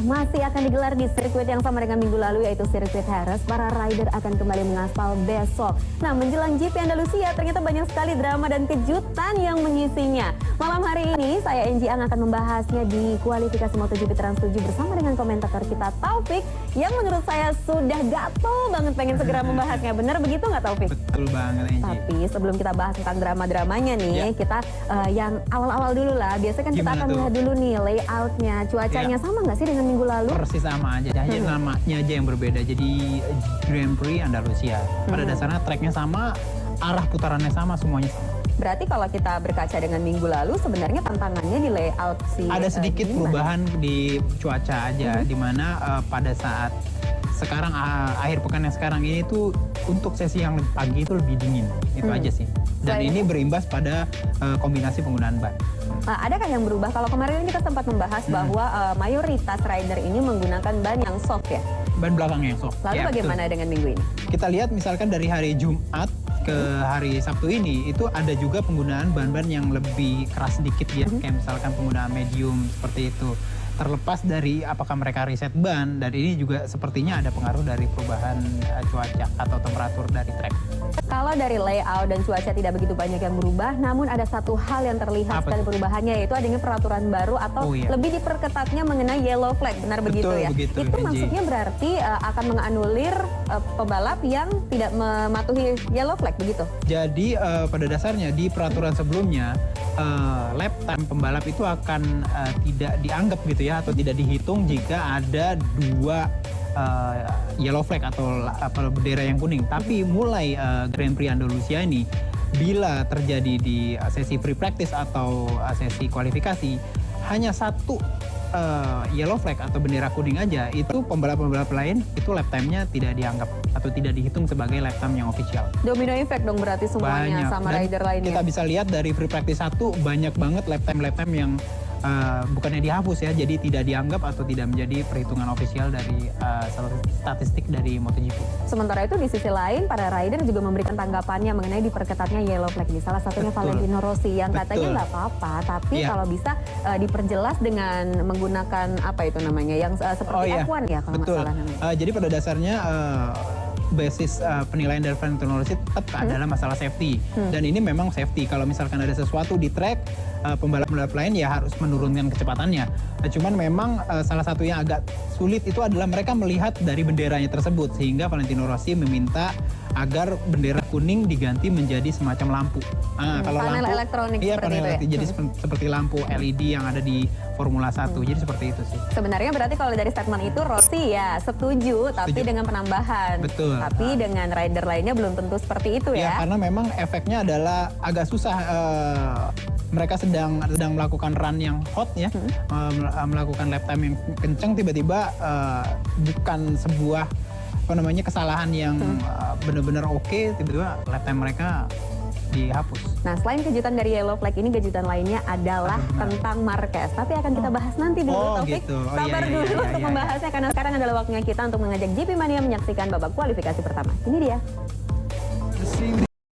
masih akan digelar di sirkuit yang sama dengan minggu lalu, yaitu sirkuit Jerez. Para rider akan kembali mengaspal besok. Nah, menjelang GP Andalusia ternyata banyak sekali drama dan kejutan yang mengisinya. Malam hari ini saya Enji Ang akan membahasnya di kualifikasi MotoGP Trans 7 bersama dengan komentator kita Taufik, yang menurut saya sudah gatel banget pengen segera membahasnya. Benar begitu nggak, Taufik? Betul banget, Enji. Tapi sebelum kita bahas tentang drama-dramanya nih, kita yang awal-awal dulu lah. Biasanya kan kita akan lihat dulu nih layoutnya, cuacanya sama nggak sih dengan minggu lalu? Persis sama aja, hanya namanya aja yang berbeda. Jadi Grand Prix Andalusia. Pada dasarnya tracknya sama, arah putarannya sama, semuanya sama. Berarti kalau kita berkaca dengan minggu lalu, sebenarnya tantangannya di layout sih. Ada sedikit perubahan di cuaca aja, dimana pada saat sekarang akhir pekan yang sekarang ini tuh untuk sesi yang pagi itu lebih dingin, itu aja sih. Dan ini berimbas pada kombinasi penggunaan ban. Adakah yang berubah? Kalau kemarin kita sempat membahas bahwa mayoritas rider ini menggunakan ban yang soft ya? Ban belakang yang soft. Lalu bagaimana dengan minggu ini? Kita lihat misalkan dari hari Jumat ke hari Sabtu ini, itu ada juga penggunaan ban-ban yang lebih keras sedikit ya, kayak misalkan penggunaan medium seperti itu. Terlepas dari apakah mereka riset ban, dan ini juga sepertinya ada pengaruh dari perubahan cuaca atau temperatur dari track. Kalau dari layout dan cuaca tidak begitu banyak yang berubah, namun ada satu hal yang terlihat sekali perubahannya, yaitu adanya peraturan baru atau lebih diperketatnya mengenai yellow flag. Benar begitu ya? Begitu, itu maksudnya berarti akan menganulir pembalap yang tidak mematuhi yellow flag, begitu? Jadi pada dasarnya di peraturan sebelumnya, lap time pembalap itu akan tidak dianggap gitu ya, atau tidak dihitung jika ada dua yellow flag atau bendera yang kuning. Tapi mulai Grand Prix Andalusia ini, bila terjadi di sesi free practice atau sesi kualifikasi, hanya satu yellow flag atau bendera kuning aja, itu pembalap-pembalap lain itu lap time-nya tidak dianggap atau tidak dihitung sebagai lap time yang official. Domino effect dong berarti semuanya sama rider lainnya. Kita bisa lihat dari free practice 1 banyak banget lap time yang bukannya dihapus ya, jadi tidak dianggap atau tidak menjadi perhitungan ofisial dari statistik dari MotoGP. Sementara itu di sisi lain, para rider juga memberikan tanggapannya mengenai diperketatnya yellow flag ini. Salah satunya Valentino Rossi yang katanya nggak apa-apa, tapi kalau bisa diperjelas dengan menggunakan apa itu namanya, yang seperti F1 ya kalau nggak salah namanya. Jadi pada dasarnya basis penilaian dari Valentino Rossi tetap adalah masalah safety. Dan ini memang safety. Kalau misalkan ada sesuatu di track, pembalap-pembalap lain ya harus menurunkan kecepatannya. Cuman memang salah satu yang agak sulit itu adalah mereka melihat dari benderanya tersebut, sehingga Valentino Rossi meminta agar bendera kuning diganti menjadi semacam lampu. Kalau panel lampu, elektronik iya, seperti itu ya? Jadi seperti lampu LED yang ada di Formula 1. Jadi seperti itu sih. Sebenarnya berarti kalau dari statement itu Rossi ya setuju, tapi dengan penambahan. Betul. Tapi dengan rider lainnya belum tentu seperti itu ya? Ya, karena memang efeknya adalah agak susah. Mereka sedang melakukan run yang hot ya, melakukan lap time yang kencang, tiba-tiba bukan sebuah kesalahan yang benar-benar oke, tiba-tiba lap time mereka dihapus. Nah, selain kejutan dari yellow flag ini, kejutan lainnya adalah tentang Marquez. Tapi akan kita bahas nanti dulu, Taufik. Sabar dulu untuk membahasnya, karena sekarang adalah waktunya kita untuk mengajak GP Mania menyaksikan babak kualifikasi pertama. Ini dia.